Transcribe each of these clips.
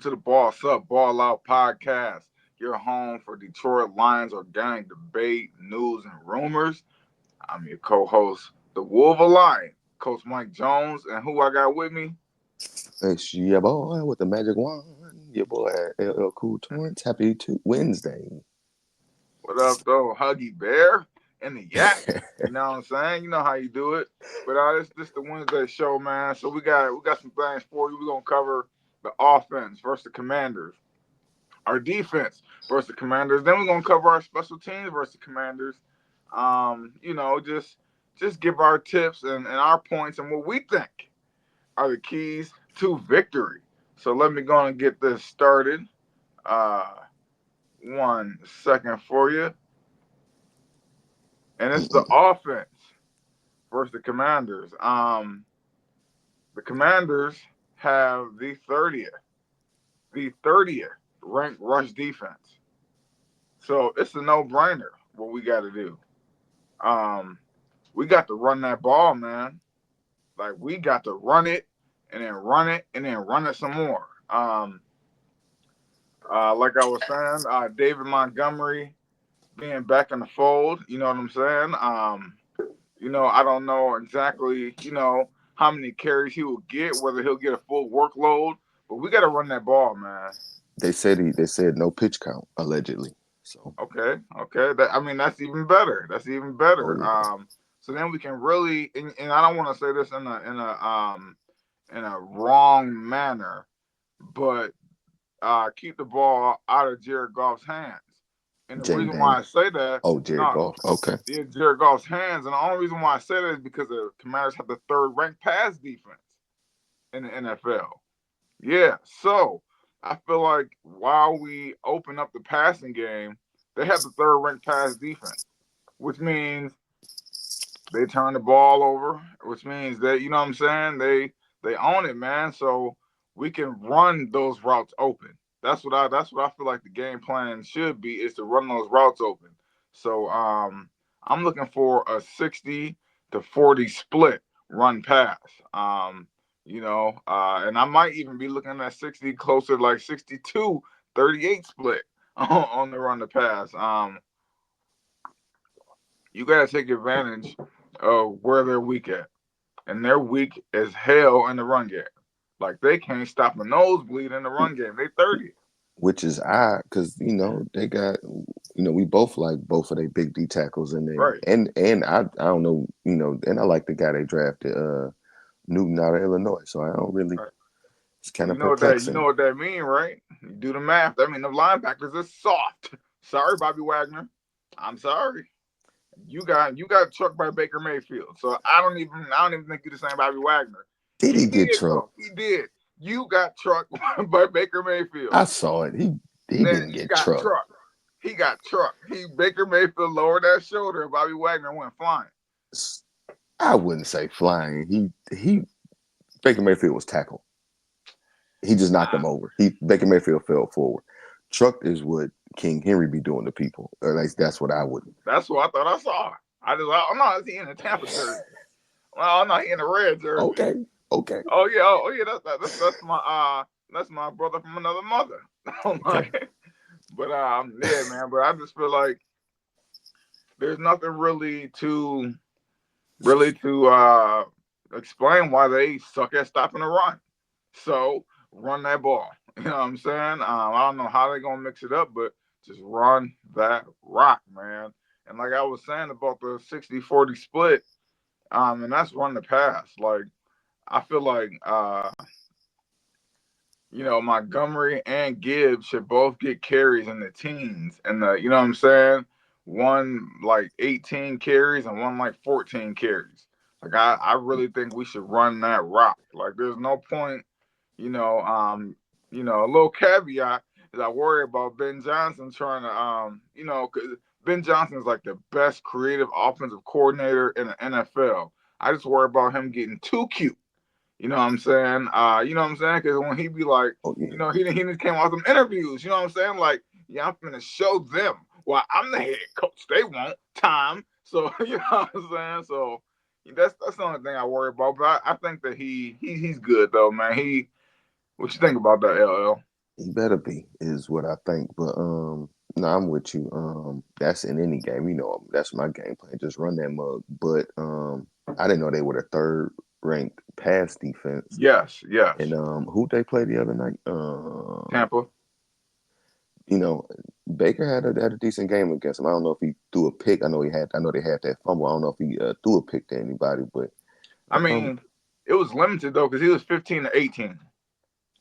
to the Boss Up, Ball Out podcast, your home for Detroit Lions organic debate, news, and rumors. I'm your co-host, the Wolverine, Coach Mike Jones, and who I got with me? It's your boy with the magic wand. Your boy LL Cool Torrance. Happy Wednesday. What up, though? Huggy Bear and the Yak. You know what I'm saying? You know how you do it. But this the Wednesday show, man. So we got some things for you. We're gonna cover the offense versus the Commanders, our defense versus the Commanders. Then we're gonna cover our special teams versus the Commanders. Just give our tips and our points and what we think are the keys to victory. So let me go and get this started. Uh, 1 second for you, and it's the offense versus the Commanders. The Commanders have the thirtieth ranked rush defense. So it's a no-brainer what we got to do. Um, we got to run that ball, man. Like we got to run it and then run it and then run it some more. Like I was saying, David Montgomery being back in the fold. You know what I'm saying? I don't know exactly, how many carries he will get, whether he'll get a full workload, but we got to run that ball, man. They said no pitch count allegedly. So Okay. That's even better. That's even oh better. yeah, So then we can really, and I don't want to say this in a wrong manner, but keep the ball out of Jared Goff's hands. And the Jaden reason why I Daniels. say that, Oh, Jared no, Goff. Okay, yeah, Jared Goff's hands, and the only reason why I say that is because the Commanders have the third ranked pass defense in the NFL. Yeah, so I feel like while we open up the passing game, they have the third ranked pass defense, which means they turn the ball over, which means that you know what I'm saying they own it, man. So we can run those routes open. That's what I feel like the game plan should be is to run those routes open. So I'm looking for a 60-40 split run pass. And I might even be looking at 60 closer like 62-38 split on the run to pass. You got to take advantage of where they're weak at, and they're weak as hell in the run game. Like they can't stop a nosebleed in the run game. They 30. which is odd because they got we both like both of their big D tackles in there, Right. and I don't know and I like the guy they drafted Newton out of Illinois, so I don't really. Right. It's Well, kind of you know perplexing. what that mean, right? You do the math. I mean, the linebackers is soft. Sorry, Bobby Wagner. I'm sorry. You got trucked by Baker Mayfield. So I don't even think you're the same Bobby Wagner. Did He he get did trucked? though. He did. You got trucked by Baker Mayfield. I saw it. He Man, didn't he get got trucked. trucked. He got trucked. He Baker Mayfield lowered that shoulder and Bobby Wagner went flying. I wouldn't say flying. He Baker Mayfield was tackled. He just knocked him over. He Baker Mayfield fell forward. Trucked is what King Henry be doing to people. Or at least that's what I would. That's what I thought I saw. Oh no, is he in the Tampa jersey? Oh no, he in the red jersey. Okay, okay, Oh yeah, that's my brother from another mother. Oh my, okay. but yeah, man. But I just feel like there's nothing really to explain why they suck at stopping the run. So run that ball. You know what I'm saying? I don't know how they're gonna mix it up, but just run that rock, man. And like I was saying about the 60-40 split, and that's run the pass. Like I feel like Montgomery and Gibbs should both get carries in the teens. And you know what I'm saying? One like 18 carries and one like 14 carries. Like I really think we should run that rock. Like there's no point, you know, a little caveat is I worry about Ben Johnson trying to because Ben Johnson is like the best creative offensive coordinator in the NFL. I just worry about him getting too cute. You know what I'm saying? You know what I'm saying? Because when he be like, Oh yeah. he just came off some interviews. You know what I'm saying? Like, yeah, I'm gonna show them why I'm the head coach. They want time. So you know what I'm saying? So that's the only thing I worry about. But I think that he's good though, man. What you think about that, LL? He better be, is what I think. But no, I'm with you. That's in any game. You know, that's my game plan. Just run that mug. But I didn't know they were the third ranked pass defense. Yes, yes. And who they play the other night? Tampa. You know, Baker had a decent game against him. I don't know if he threw a pick. I know he had. I know they had that fumble. I don't know if he threw a pick to anybody. But I um, mean, it was limited though because he was 15 to 18.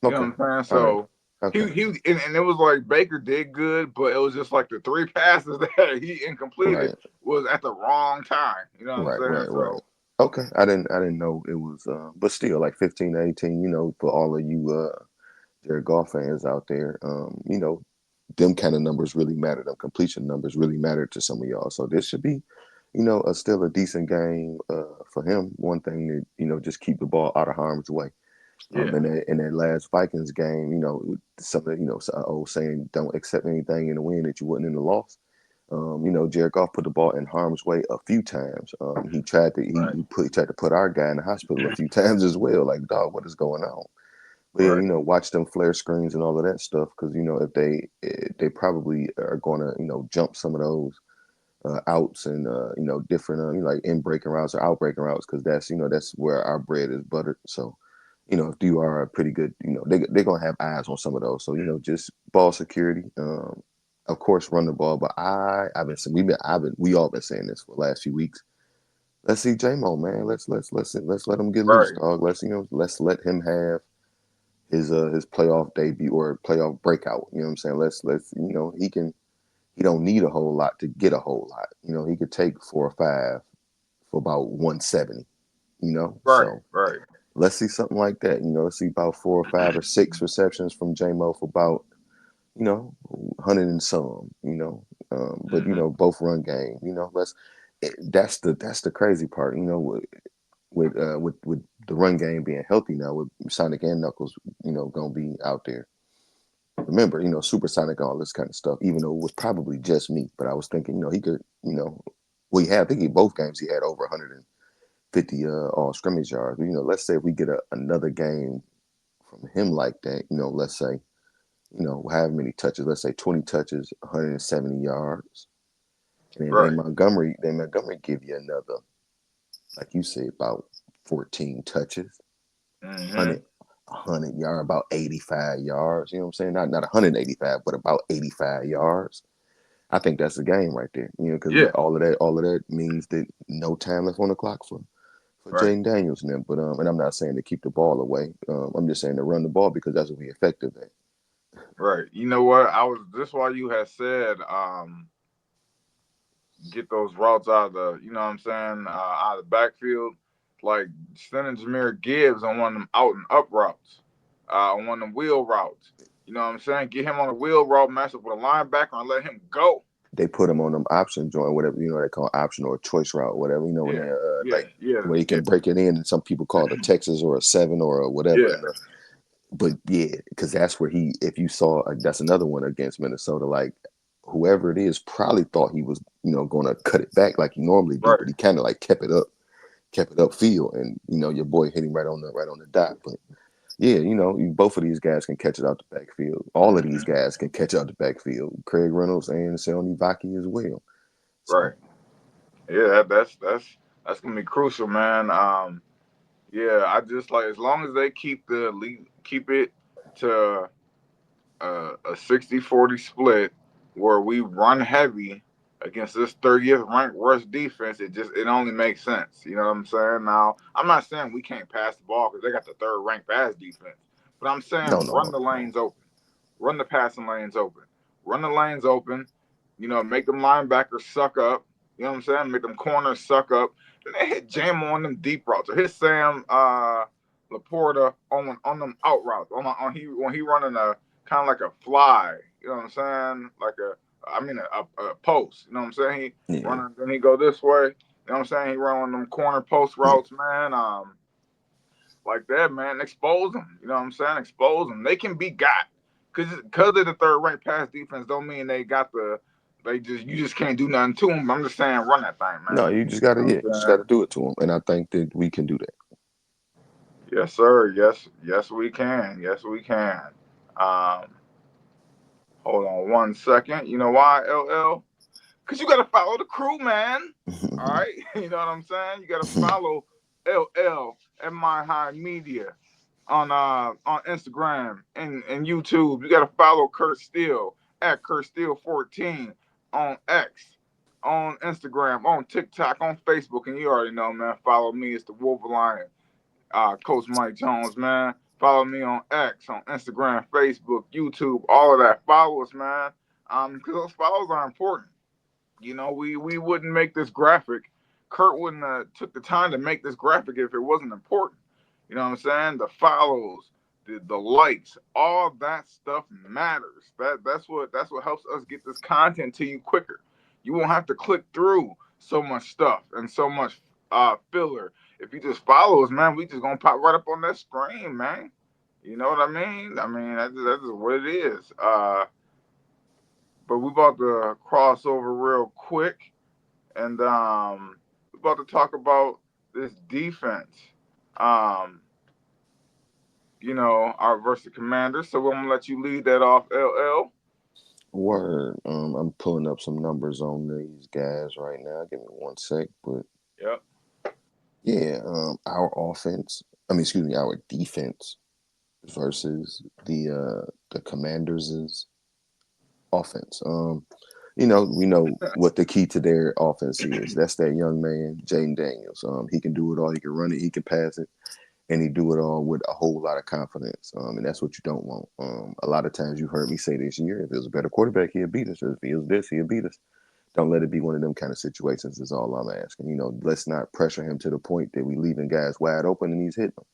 You know okay, what I'm saying? all right, So okay, and it was like Baker did good, but it was just like the three passes that he incompleted right, was at the wrong time. You know what I'm right, saying? right, right. So Okay, I didn't know it was. But still, like 15 to 18. You know, for all of you Jared Goff fans out there, you know, them kind of numbers really matter. Them completion numbers really matter to some of y'all. So this should be, you know, still a decent game for him. One thing that just keep the ball out of harm's way. yeah, In that last Vikings game, something old saying, don't accept anything in the win that you wouldn't in the loss. Jared Goff put the ball in harm's way a few times. He tried to right, he tried to put our guy in the hospital a few times as well. Like, dog, what is going on? But yeah, right, watch them flare screens and all of that stuff because if they probably are going to jump some of those outs and different like in breaking routes or out breaking routes because that's where our bread is buttered. So if you are a pretty good, they're gonna have eyes on some of those. So just ball security. Of course, run the ball, but I've been we all been saying this for the last few weeks. Let's see J-Mo, man. Let's let him get loose, right, dog. Let's let him have his playoff debut or playoff breakout. You know what I'm saying? Let's he don't need a whole lot to get a whole lot. He could take 4 or 5 for about 170. right, So right. let's see something like that. Let's see about 4 or 5 or 6 receptions from JMO for about 100 and some. But Hmm. both run game. That's the crazy part. With the run game being healthy now, with Sonic and Knuckles, gonna be out there. Remember, Supersonic, all this kind of stuff. Even though it was probably just me, but I was thinking, he could, well, he had. I think in both games he had over 150 all scrimmage yards. But, let's say if we get another game from him like that, let's say, however many touches, let's say 20 touches, 170 yards, and then Right. Montgomery give you another, like you said, about 14 touches, Hmm. 100 yard, about 85 yards. You know what I'm saying? Not 185, but about 85 yards. I think that's the game right there. Because Yeah. all of that means that no time left on the clock for Right. Jaden Daniels and them. But and I'm not saying to keep the ball away. I'm just saying to run the ball because that's what we effective at. Right. You know what? I was this why you had said get those routes out of the, you know what I'm saying, out of the backfield. Like sending Jameer Gibbs on one of them out and up routes, on one of them wheel routes. You know what I'm saying? Get him on a wheel route, match up with a linebacker, and let him go. They put them on them option joint, whatever they call option or choice route, whatever. When Yeah, they yeah, like yeah, where you yeah, can break it in, and some people call it a Texas or a 7 or a whatever. yeah. But yeah, because that's where if you saw, that's another one against Minnesota. Like whoever it is probably thought he was, going to cut it back like he normally do, Right. but he kind of like kept it upfield, and your boy hit him right on the dot. But yeah, both of these guys can catch it out the backfield. All of these Hmm. guys can catch out the backfield. Craig Reynolds and Seoni Vaki as well. Right. So Yeah, that's gonna be crucial, man. Yeah, I just like as long as they keep the lead, keep it to a 60-40 split where we run heavy against this 30th ranked worst defense, it only makes sense. You know what I'm saying? Now, I'm not saying we can't pass the ball because they got the third ranked pass defense, but I'm no, saying no, run no, the lanes open, run the passing lanes open, run the lanes open. Make them linebackers suck up. You know what I'm saying? Make them corners suck up. Then they hit jam on them deep routes or hit Sam Laporta on them out routes. On he when he running a kind of like a fly. You know what I'm saying? Like a post. You know what I'm saying? He yeah, running, then he go this way. You know what I'm saying? He running them corner post yeah. routes, man. Like that, man. Expose them. You know what I'm saying? Expose them. They can be got. Cause they're the third ranked pass defense don't mean they got the. They just you just can't do nothing to them. I'm just saying run that thing, No, man. you just gotta, You know yeah, what you just I'm gotta saying? do it to them, and I think that we can do that. Yes, sir. Yes, yes, we can. Yes, we can. Um, Hold on 1 second. You know why, LL? Because you got to follow the crew, man. All right? You know what I'm saying? You got to follow LL and My High Media on Instagram and YouTube. You got to follow Kurt Steele at Kurt Steele 14 on X, on Instagram, on TikTok, on Facebook, and you already know, man. Follow me. It's the Wolverine, Coach Mike Jones, man. Follow me on X, on Instagram, Facebook, YouTube, all of that. Follow us, man. Because those follows are important. You know, we wouldn't make this graphic. Kurt wouldn't have took the time to make this graphic if it wasn't important. You know what I'm saying? The follows, the likes, all that stuff matters. That's what helps us get this content to you quicker. You won't have to click through so much stuff and so much filler. If you just follow us, man, we just gonna pop right up on that screen, man. You know what I mean? I mean that's just what it is. But we about to cross over real quick, and we're about to talk about this defense. Um, our versus Commanders. So I'm gonna let you lead that off, LL. Word. I'm pulling up some numbers on these guys right now. Give me 1 sec. But Yep. yeah, our offense. I mean, excuse me, our defense versus the Commanders' offense. We know what the key to their offense is. That's that young man, Jaden Daniels. He can do it all. He can run it. He can pass it, and he do it all with a whole lot of confidence. And that's what you don't want. A lot of times you heard me say this year, if it was a better quarterback, he'll beat us. If he was this, he'll beat us. Don't let it be one of them kind of situations. Is all I'm asking. Let's not pressure him to the point that we leaving guys wide open and he's hitting them.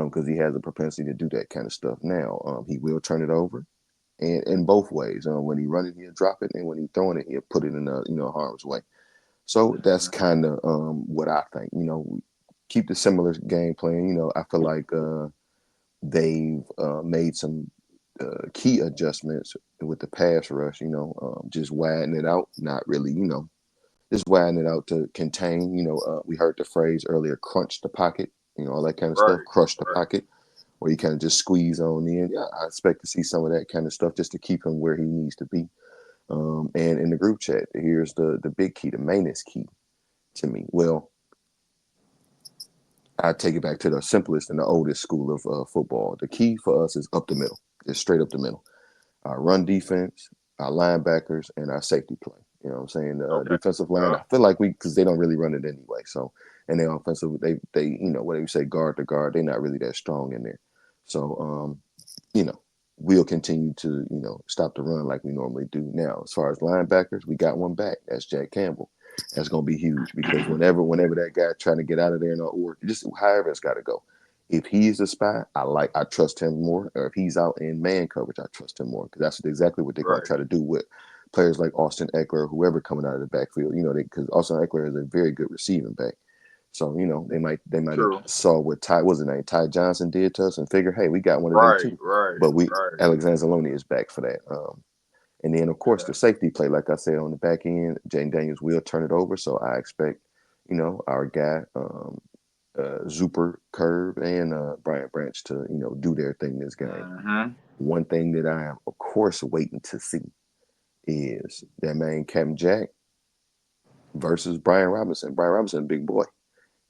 Because he has a propensity to do that kind of stuff. Now, he will turn it over, and in both ways. When he running, he'll drop it, and when he throwing it, he'll put it in harm's way. So that's kind of what I think. Keep the similar game plan. I feel like they've made some key adjustments with the pass rush. Just widen it out, not really. Just widen it out to contain. We heard the phrase earlier, crunch the pocket. All that kind of stuff, Right. crush the Right. pocket, where you kind of just squeeze on in. Yeah, I expect to see some of that kind of stuff just to keep him where he needs to be. And in the group chat, here's the big key, the mainest key to me. Well, I take it back to the simplest and the oldest school of football. The key for us is up the middle, just straight up the middle. Our run defense, our linebackers, and our safety play. You know what I'm saying? The Okay. defensive line, Yeah. I feel like because they don't really run it anyway. So, and they offensive, they whatever you say, guard to guard, they're not really that strong in there. So, you know, we'll continue to, stop the run like we normally do. Now, as far as linebackers, we got one back. That's Jack Campbell. That's gonna be huge because whenever that guy trying to get out of there and or just however it's gotta go. If he's the spy, I trust him more. Or if he's out in man coverage, I trust him more because that's exactly what they're gonna Right. try to do with players like Austin Eckler or whoever coming out of the backfield. Because Austin Eckler is a very good receiving back. So they might have True. saw what Ty was his name Ty Johnson did to us and figure, hey, we got one of them Right. too. Right. But we Right. Alexander Zaloni is back for that. And then of course Yeah. the safety play, like I said on the back end, Jane Daniels will turn it over. So I expect, our guy Zuper Curve and Brian Branch to do their thing this game. Mm-hmm. One thing that I am of course waiting to see is that man Captain Jack versus Brian Robinson. Brian Robinson, big boy.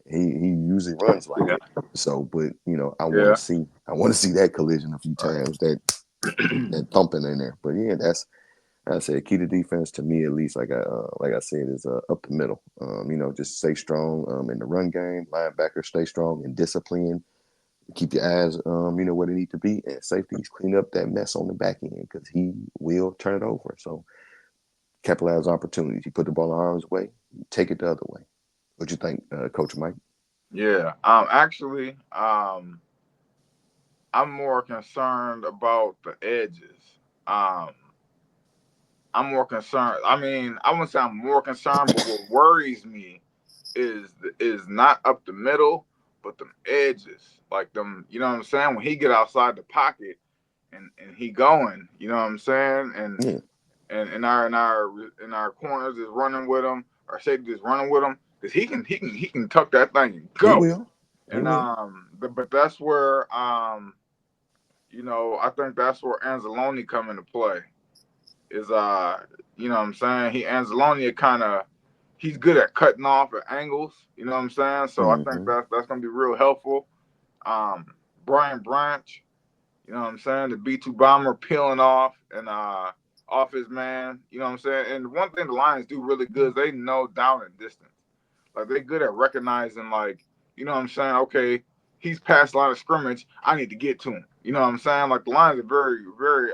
He usually runs like Yeah. it. So, but I want Yeah. to see that collision a few times, that thumping in there. But yeah, that's I said key to defense to me at least. Like I said, is up the middle. Just stay strong in the run game. Linebackers stay strong and discipline. Keep your eyes where they need to be, and safeties clean up that mess on the back end because he will turn it over. So capitalize on opportunities. You put the ball in arm's way, you take it the other way. What you think, Coach Mike? Yeah. Actually, I'm more concerned about the edges. Um, I'm more concerned. I mean, I wouldn't say I'm more concerned, but what worries me is not up the middle, but them edges, like them. You know what I'm saying? When he get outside the pocket and he going, you know what I'm saying? And Yeah, and in our corners is running with him, our safety is running with him, because he can tuck that thing and he go. will. He And will. but that's where I think that's where Anzalone come into play. is you know what I'm saying, he Anzalone kind of, he's good at cutting off at angles. You know what I'm saying? So I think Hmm. that's gonna be real helpful. Um, Brian Branch, you know what I'm saying, the B2 bomber peeling off and off his man. You know what I'm saying? And one thing the Lions do really good is they know down and distance. Like they good at recognizing, like, you know what I'm saying, okay, he's past line of scrimmage, I need to get to him. You know what I'm saying? Like the Lions are very, very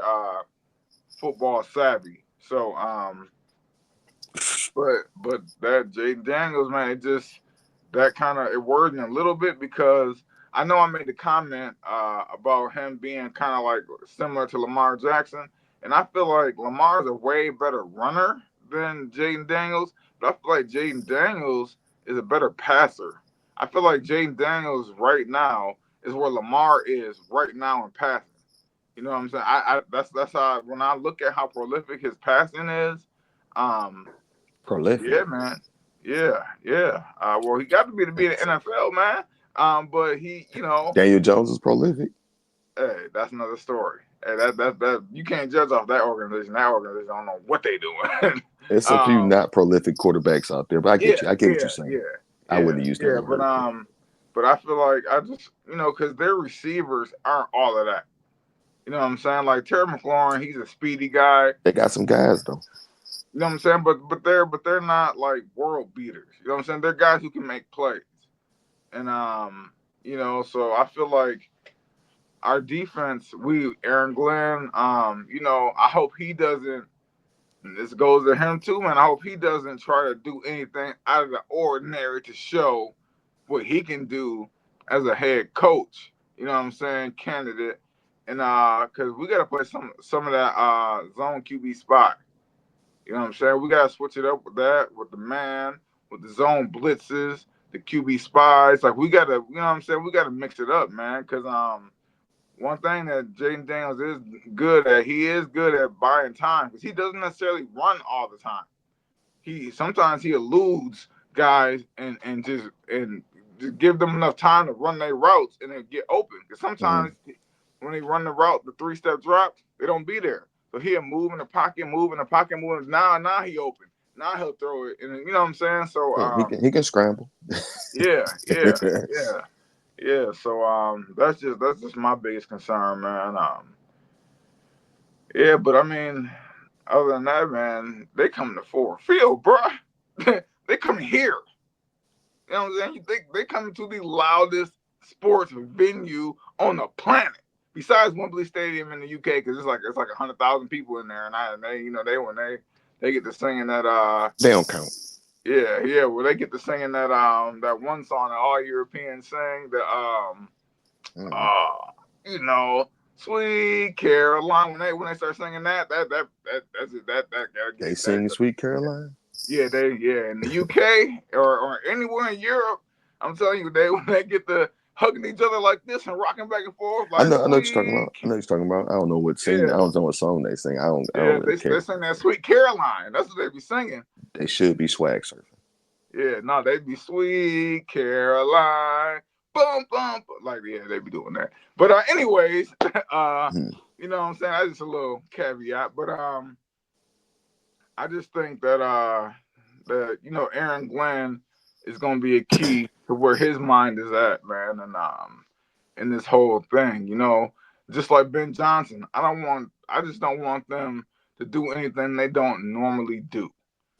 football savvy. So but that Jaden Daniels, man, it just, that kind of, it worried me a little bit because I know I made the comment about him being kind of like similar to Lamar Jackson, and I feel like Lamar's a way better runner than Jaden Daniels, but I feel like Jaden Daniels is a better passer. I feel like Jaden Daniels right now is where Lamar is right now in passing. You know what I'm saying? I that's how, when I look at how prolific his passing is, um, Prolific. yeah, man. Yeah, yeah. Well, he got to be in the NFL, man. But he, you know, Daniel Jones is prolific. hey, that's another story. Hey, that you can't judge off that organization. That organization don't know what they doing. There's a few um, not prolific quarterbacks out there, but I yeah, get you. I get what you're yeah, saying. yeah, I yeah, wouldn't have used that yeah. in a heartbeat. But I feel like I just, you know, because their receivers aren't all of that. You know what I'm saying? Like Terry McLaurin, he's a speedy guy. They got some guys though. You know what I'm saying? But they're not like world beaters. You know what I'm saying? They're guys who can make plays. And you know, so I feel like our defense, we Aaron Glenn, you know, I hope he doesn't, and this goes to him too, man. I hope he doesn't try to do anything out of the ordinary to show what he can do as a head coach. You know what I'm saying? Candidate. And cause we gotta play some of that zone QB spot. You know what I'm saying? We gotta switch it up with that, with the man, with the zone blitzes, the QB spies. Like we gotta, you know what I'm saying? We gotta mix it up, man. Cause one thing that Jaden Daniels is good at, he is good at buying time because he doesn't necessarily run all the time. He sometimes he eludes guys and just give them enough time to run their routes and then get open. Because Mm-hmm. sometimes when they run the route, the 3-step drop, they don't be there. So he'll move in the pocket, move in the pocket, move. Now he open. Now he'll throw it, and you know what I'm saying. So Yeah, he can scramble. yeah, yeah, yeah, yeah. So that's just my biggest concern, man. Yeah, but I mean, other than that, man, they come to Ford Field, bruh. They come here. You know what I'm saying? You think they come to the loudest sports venue on the planet, besides Wembley Stadium in the UK, because it's like 100,000 people in there, and they, you know, they when they get to singing that They don't count. yeah, yeah, well, they get to singing that one song that all Europeans sing, the Mm-hmm. uh you know, Sweet Caroline. When they start singing that gotta They get that. sing Sweet Caroline. Yeah, in the UK or anywhere in Europe, I'm telling you, they when they get to hugging each other like this and rocking back and forth I like know. I know what you're talking sweet. about. I know what you're talking about. I don't know what sing. I Yeah, don't know what song they sing. I don't yeah, really they care. sing that Sweet Caroline. That's what they be singing. They should be swag surfing. Yeah, no, they be Sweet Caroline. Bum bum. Like yeah, they be doing that. But anyways, Hmm. you know what I'm saying? That's just a little caveat. But I just think that you know Aaron Glenn is going to be a key to where his mind is at, man, and in this whole thing, you know, just like Ben Johnson. I just don't want them to do anything they don't normally do.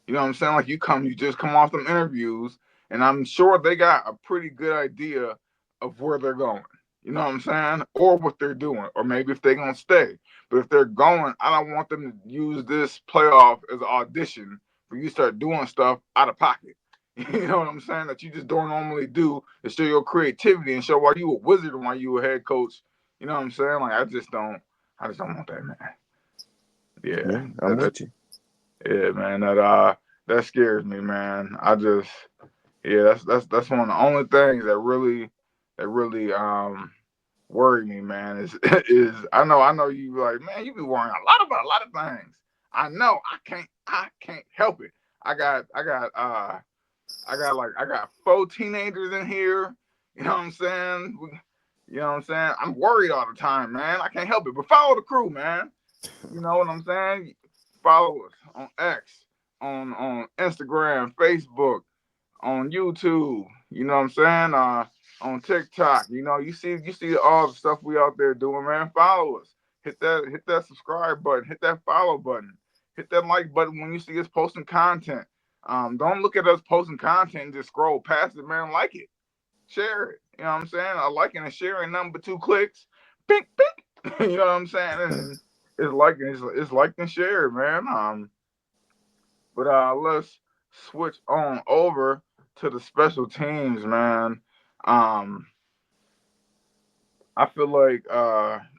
You know what I'm saying? Like you just come off them interviews, and I'm sure they got a pretty good idea of where they're going. You know what I'm saying? Or what they're doing, or maybe if they're gonna stay. But if they're going, I don't want them to use this playoff as an audition for you to start doing stuff out of pocket. You know what I'm saying? That you just don't normally do to show your creativity and show why you a wizard and why you a head coach. You know what I'm saying? Like I just don't want that, man. Yeah, Yeah, I'm with you. yeah, man. That scares me, man. Yeah, that's one of the only things that really worry me, man. Is is I know you like, man, you be worrying a lot about a lot of things. I know I can't help it. I got 4 teenagers in here. You know what I'm saying? You know what I'm saying? I'm worried all the time, man. I can't help it. But follow the crew, man. You know what I'm saying? follow us on X, on Instagram, Facebook, on YouTube. You know what I'm saying? On TikTok. You see all the stuff we out there doing, man. Follow us. Hit that subscribe button. Hit that follow button. Hit that like button when you see us posting content. Don't look at us posting content and just scroll past it, man. Like it, share it. You know what I'm saying? A liking and sharing nothing but 2 clicks. Pink, pink. You know what I'm saying? And it's liked and shared, man. But let's switch on over to the special teams, man. Um, I feel like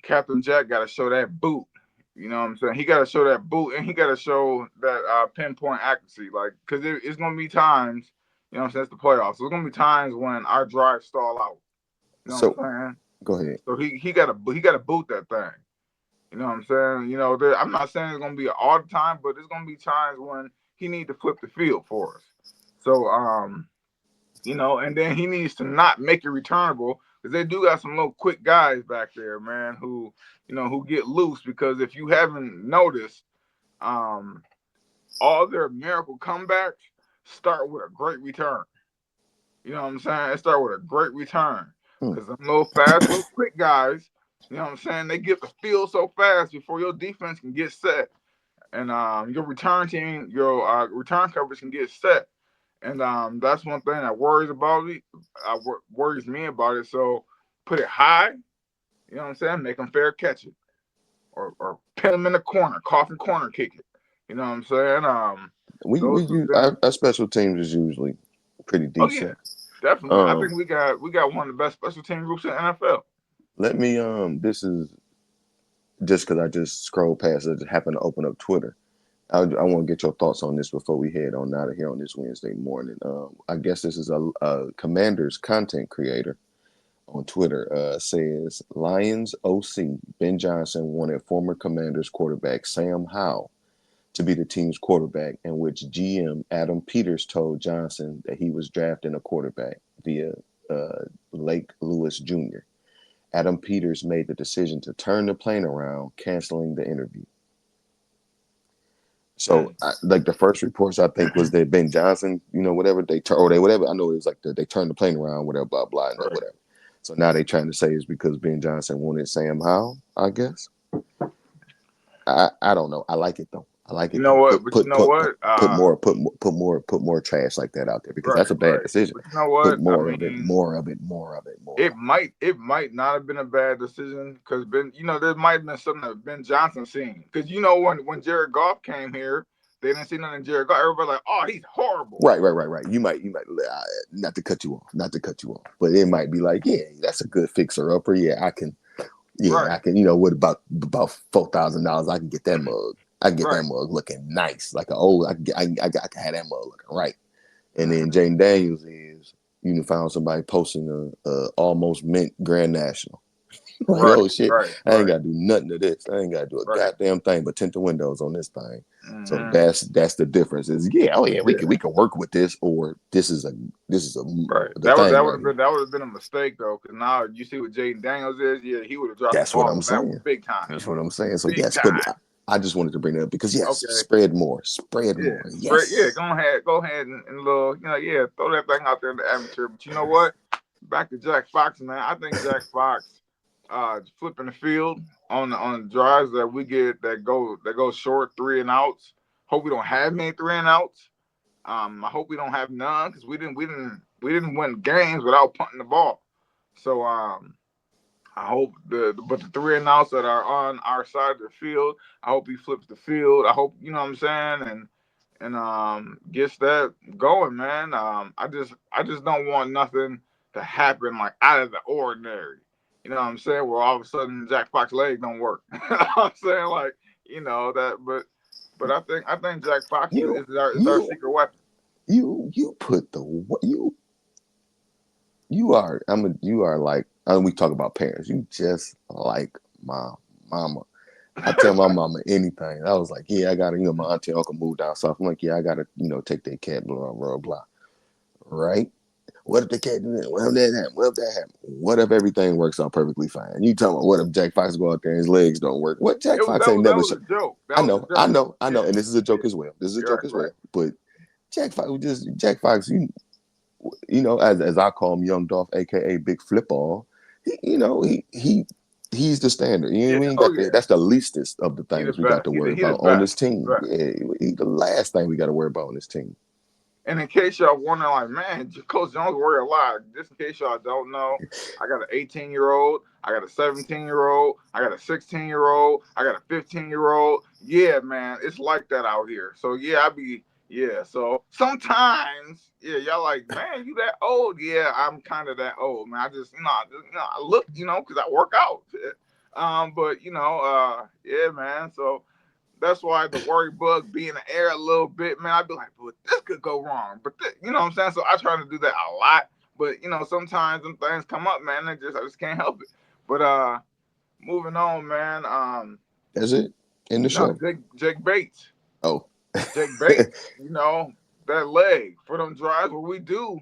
Captain Jack got to show that boot. You know what I'm saying? He got to show that boot, and he got to show that pinpoint accuracy. Like, cause it's gonna be times, you know what I'm saying? It's the playoffs. So there's gonna be times when our drives stall out. You know what So I'm saying? go ahead. So he got to boot that thing. You know what I'm saying? I'm not saying it's gonna be all the time, but there's gonna be times when he need to flip the field for us. So and then he needs to not make it returnable because they do got some little quick guys back there, man, who get loose. Because if you haven't noticed, um, all their miracle comebacks start with a great return. You know what I'm saying? It start with a great return Hmm. because them little fast, little quick guys. You know what I'm saying? They get the field so fast before your defense can get set, and your return team, your return coverage can get set. And that's one thing that worries about it. Worries me about it. So put it high. You know what I'm saying? Make them fair catch it, or pin them in the corner, coffin corner kick it. You know what I'm saying? We Those two use things. our special teams is usually pretty Oh yeah, decent. definitely. I Um, think we got one of the best special team groups in the NFL. Let me this is just because I just scrolled past it, just happened to open up Twitter. I want to get your thoughts on this before we head on out of here on this Wednesday morning. I guess this is a Commanders content creator on Twitter. Says Lions OC Ben Johnson wanted former Commanders quarterback Sam Howell to be the team's quarterback, in which GM Adam Peters told Johnson that he was drafting a quarterback via Lake Lewis Jr. Adam Peters made the decision to turn the plane around, canceling the interview. So, Mm. like the first reports, I think was that Ben Johnson, whatever they whatever. I know it was like they turned the plane around, whatever, blah blah, and Right. whatever. So now they trying to say it's because Ben Johnson wanted Sam Howell. I guess I don't know. I like it though. I like You it know though. what? But you know what? Put more trash like that out there because Right, that's a bad right. decision. But you know Put what? I more of it, mean, more of it, more of it, more it of might it might not have been a bad decision because there might have been something that Ben Johnson seen because when Jared Goff came here, they didn't see nothing in Jared Goff. Everybody like, oh, he's it. horrible. Right. You might not to cut you off, but it might be like, yeah, that's a good fixer upper. Yeah, Right, I can. What about $4,000? I can get that mug. I can get that right. mug looking nice, like an old. I can have that mug looking right. And then Hmm. Jaden Daniels is found somebody posting a almost mint Grand National. Like, Right, oh shit, right, I ain't right, gotta do nothing to this. I ain't gotta do a right. goddamn thing but tint the windows on this thing. So Hmm. that's the difference. Is yeah, oh yeah, Yeah, we can work with this, or this is right. the That would thing that would right have here. been that would have been a mistake though because now you see what Jaden Daniels is. Yeah, he would have dropped the That's what ball I'm on that one saying. big time, That's what I'm saying. So big yes, but time. I just wanted to bring that up because yes, Okay. spread more, spread Yeah, more. spread. Yeah, Yes, go ahead and little, yeah, throw that thing out there in the atmosphere. But you know what? Back to Jack Fox, man. I think Jack Fox, flipping the field on drives that we get that go short 3 and outs. Hope we don't have many 3 and outs. I hope we don't have none because we didn't win games without punting the ball. So I hope the 3 and outs that are on our side of the field. I hope he flips the field. I hope you know what I'm saying and gets that going, man. I just don't want nothing to happen like out of the ordinary. You know what I'm saying? Where all of a sudden Jack Fox leg don't work. You know what I'm saying like that, but I think Jack Fox you is our you secret weapon. you put the you are you are like we talk about parents. You just like my mama. I tell my mama anything. I was like, yeah, I gotta, my auntie and uncle moved down south. I'm like, yeah, I gotta, take that cat, blah, blah, blah. Right? What if they can't do that? What if that happen? What if that happen? What if everything works out perfectly fine? You talking about what if Jack Fox go out there and his legs don't work? What Jack Fox ain't That never. was a joke. That I was a know, I joke. know, I know, Yeah, and this is a yeah. joke as well. This is a You're right, joke as right. well. But Jack Fox, Jack Fox, you know, as I call him, Young Dolph, aka Big Flipball. You know, he's the standard. You know, Yeah. we ain't Oh got the, yeah. that's the leastest of the He the things we got best. to worry He the about on best. this He the team. best. Yeah, he the last thing we got to worry about on this team. And in case y'all wondering, like, man, Coach Jones worry a lot. Just in case y'all don't know, I got an 18-year-old, I got a 17-year-old, I got a 16-year-old, I got a 15-year-old. Yeah, man, it's like that out here. So yeah, yeah. So sometimes, yeah, y'all like, man, you that old? Yeah, I'm kind of that old, man. I look, because I work out. But yeah, man. So that's why the worry bug be in the air a little bit, man. I'd be like, but this could go wrong. But you know what I'm saying? So I try to do that a lot. But sometimes them things come up, man. I just can't help it. But moving on, man. That's it. In the show. Jake Bates. Oh, Jake Bates, that leg for them drives where we do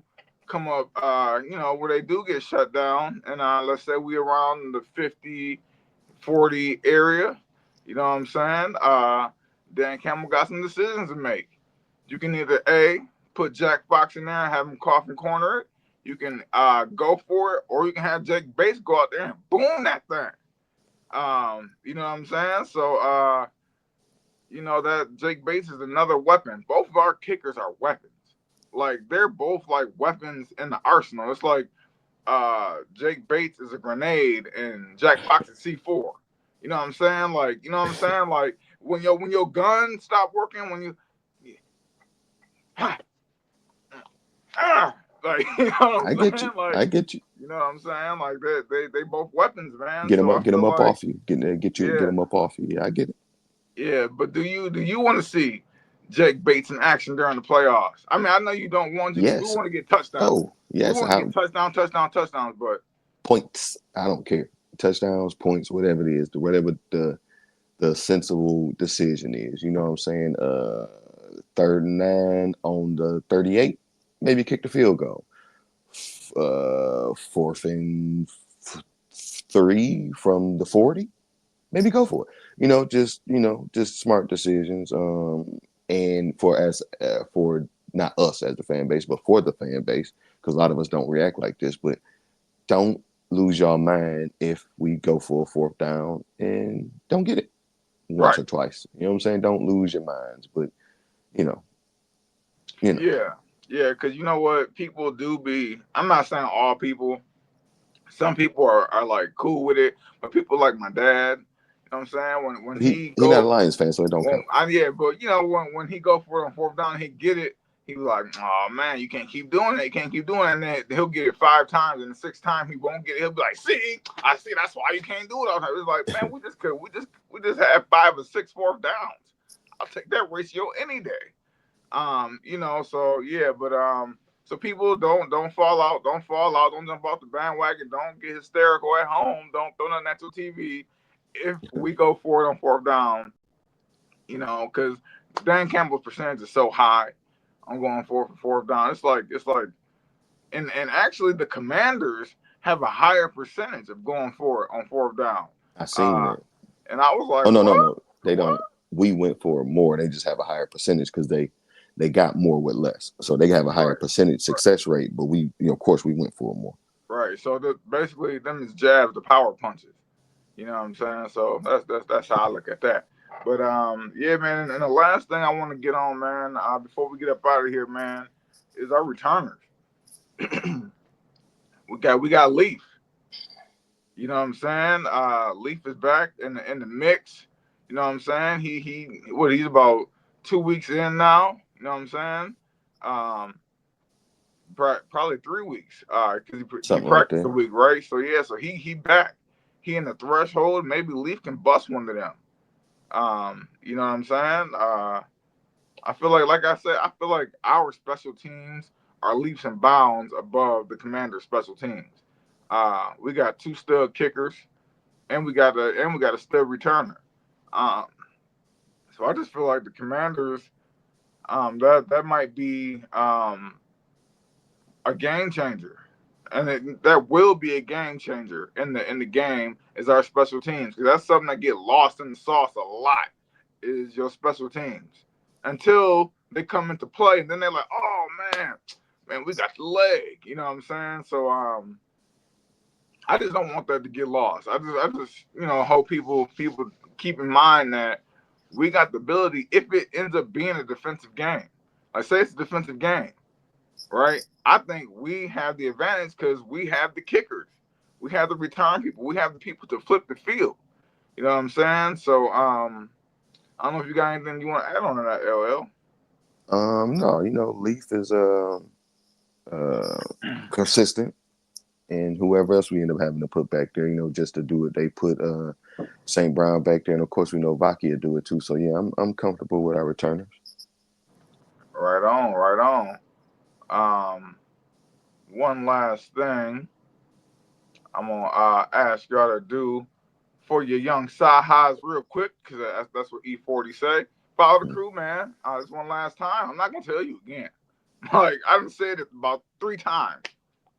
come up, where they do get shut down. And let's say we around the 50-40 area. You know what I'm saying? Dan Campbell got some decisions to make. You can either A, put Jack Fox in there and have him cough and corner it. You can go for it, or you can have Jake Bates go out there and boom that thing. You know what I'm saying? So that Jake Bates is another weapon. Both of our kickers are weapons. Like they're both like weapons in the arsenal. It's like Jake Bates is a grenade and Jack Fox is C4. You know what I'm saying? Like, you know what I'm saying? Like when your gun stop working, when you like you know what I I'm get saying? you. Like, I get you. you know what I'm saying? Like they both weapons, man. Get him So up. I Get him feel up like off you. Get yeah, him up off you. Yeah, I get it. yeah. But do you want to see Jake Bates in action during the playoffs? I mean, I know you don't want to because we Yes. want to get touchdowns. Oh, We yes. want to I get touchdowns, but points. I don't care. Touchdowns, points, whatever it is, whatever the sensible decision is. You know what I'm saying? Third and 9 on the 38. Maybe kick the field goal. Fourth and 3 from the 40. Maybe go for it. Just smart decisions. And for not us as the fan base, but for the fan base, because a lot of us don't react like this. But don't lose your mind if we go for a fourth down and don't get it once right, or twice. You know what I'm saying? Don't lose your minds. But you know, you know, yeah, yeah. Because you know what, people do be. I'm not saying all people. Some people are like cool with it, but people like my dad. You know what I'm saying? When he he not a go Lions fan, so it don't count. yeah, but when he go for it on fourth down, he get it. He was like, "Oh man, you can't keep doing it. You can't keep doing it." And then he'll get it 5 times, and the sixth time he won't get it. He'll be like, "See, I see. That's why you can't do it all the time." It's like, man, we just had 5 or 6 fourth downs. I'll take that ratio any day. So yeah, but so people don't fall out, don't jump off the bandwagon, don't get hysterical at home, don't throw nothing at your TV if we go for it on fourth down, because Dan Campbell's percentage is so high. I'm going for fourth down. It's like, and actually the Commanders have a higher percentage of going for it on fourth down. I seen Uh, that. and I was like, Oh no, no, what? no. They What? don't. We went for more. They just have a higher percentage because they got more with less. So they have a higher Right, percentage right. success rate. But of course, we went for more. Right. So basically, them is jabs, the power punches. You know what I'm saying? So that's how I look at that. But yeah, man. And the last thing I want to get on, man, before we get up out of here, man, is our returners. we got Leaf. You know what I'm saying? Leaf is back in the mix. You know what I'm saying? He's about 2 weeks in now. You know what I'm saying? Um, probably 3 weeks. Because he Something like practiced a that. week, right? So yeah, so he back. He in the threshold. Maybe Leaf can bust one of them. You know what I'm saying? I feel like I said, I feel like our special teams are leaps and bounds above the Commander's special teams. We got 2 stud kickers, and we got a stud returner. Um, so I just feel like the Commanders, that might be a game changer, and that will be a game changer in the game is our special teams, because that's something that get lost in the sauce a lot. Is your special teams until they come into play, and then they're like, oh man, we got the leg. You know what I'm saying? So I just don't want that to get lost. I just hope people keep in mind that we got the ability if it ends up being a defensive game. Like say it's a defensive game, right? I think we have the advantage because we have the kickers, we have the return people, we have the people to flip the field. You know what I'm saying? So I don't know if you got anything you want to add on to that, LL. No, Leaf is uh consistent, and whoever else we end up having to put back there, just to do it. They put St. Brown back there, and of course we know Vaki will do it too. So yeah, I'm comfortable with our returners. Right on, right on. One last thing I'm gonna ask y'all to do for your young side highs real quick, because that's what E40 say. Follow the crew, man. This one last time. I'm not gonna tell you again. Like I done said it about 3 times.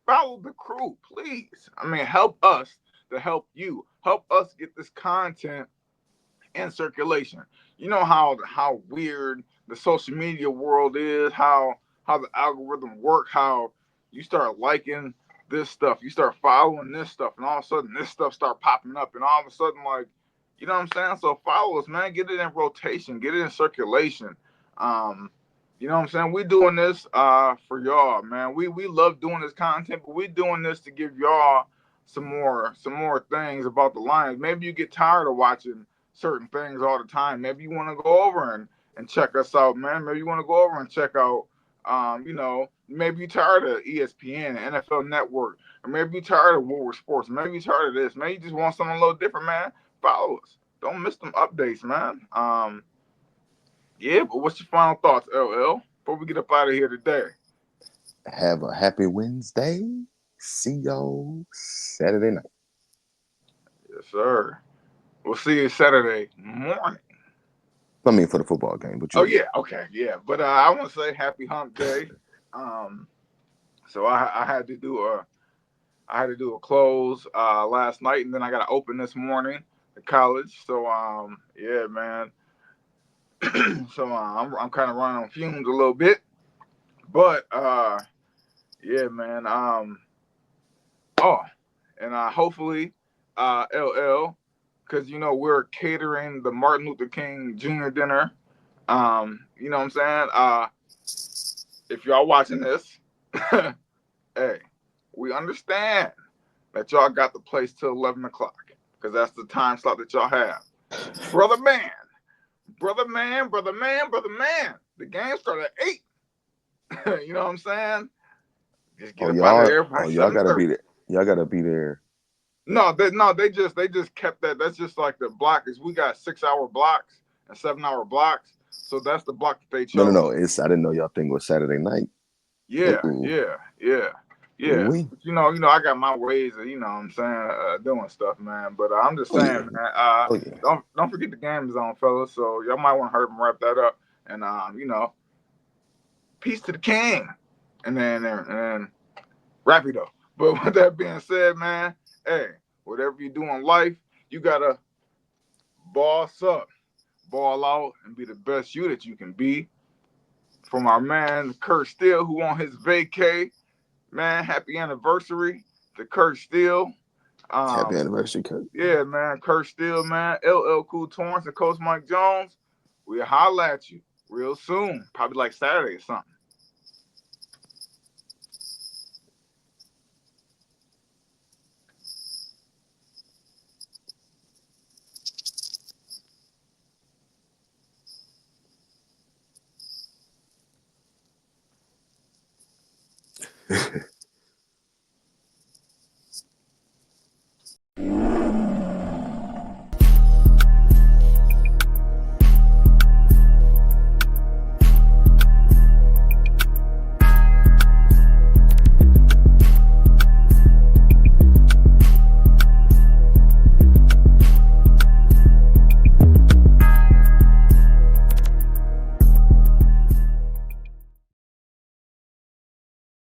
Follow the crew, please. I mean, help us to help you. Help us get this content in circulation. You know how weird the social media world is, how the algorithm work, how you start liking this stuff, you start following this stuff, and all of a sudden this stuff start popping up, and all of a sudden like, you know what I'm saying? So follow us, man. Get it in rotation, get it in circulation. Um, you know what I'm saying? We doing this for y'all, man. We love doing this content, but we doing this to give y'all some more things about the Lions. Maybe you get tired of watching certain things all the time. Maybe you want to go over and check us out, man. Maybe you want to go over and check out, maybe you're tired of ESPN, NFL Network, or maybe you're tired of Woolworth Sports. Maybe you're tired of this. Maybe you just want something a little different, man. Follow us. Don't miss them updates, man. Yeah, but what's your final thoughts, LL, before we get up out of here today? Have a happy Wednesday. See y'all Saturday night. Yes, sir. We'll see you Saturday morning. I mean, for the football game, but Oh yeah. yeah, okay, yeah. But I want to say happy Hump Day. Um, so I had to do a close last night, and then I got to open this morning at college. So yeah, man. So I'm kind of running on fumes a little bit, but yeah, man. Oh, and hopefully, LL, because we're catering the Martin Luther King Jr. dinner. You know what I'm saying? If y'all watching this, hey, we understand that y'all got the place till 11 o'clock, because that's the time slot that y'all have. Brother man, brother man, brother man, brother man. The game started at 8. You know what I'm saying? Just get Oh up out of y'all, there by oh y'all gotta 7:30. be there. Y'all gotta be there. No, they just kept that. That's just like the block is. We got 6 hour blocks and 7 hour blocks. So that's the block that they No, no, no. chose. It's I didn't know y'all thing was Saturday night. Yeah, Ooh, yeah, yeah, yeah. we. But I got my ways of, what I'm saying, doing stuff, man. But I'm just Oh yeah. saying, man. Oh yeah. Don't forget the game is on, fellas. So y'all might want to hurry up and wrap that up. And peace to the king. And then rapido. But with that being said, man, hey, whatever you do in life, you gotta boss up, ball out, and be the best you that you can be. From our man Kurt Steele, who on his vacay, man, happy anniversary to Kurt Steele. Happy Um, anniversary, Kurt. yeah, man, Kurt Steele, man, LL Cool Torrance and Coach Mike Jones. We'll holla at you real soon, probably like Saturday or something.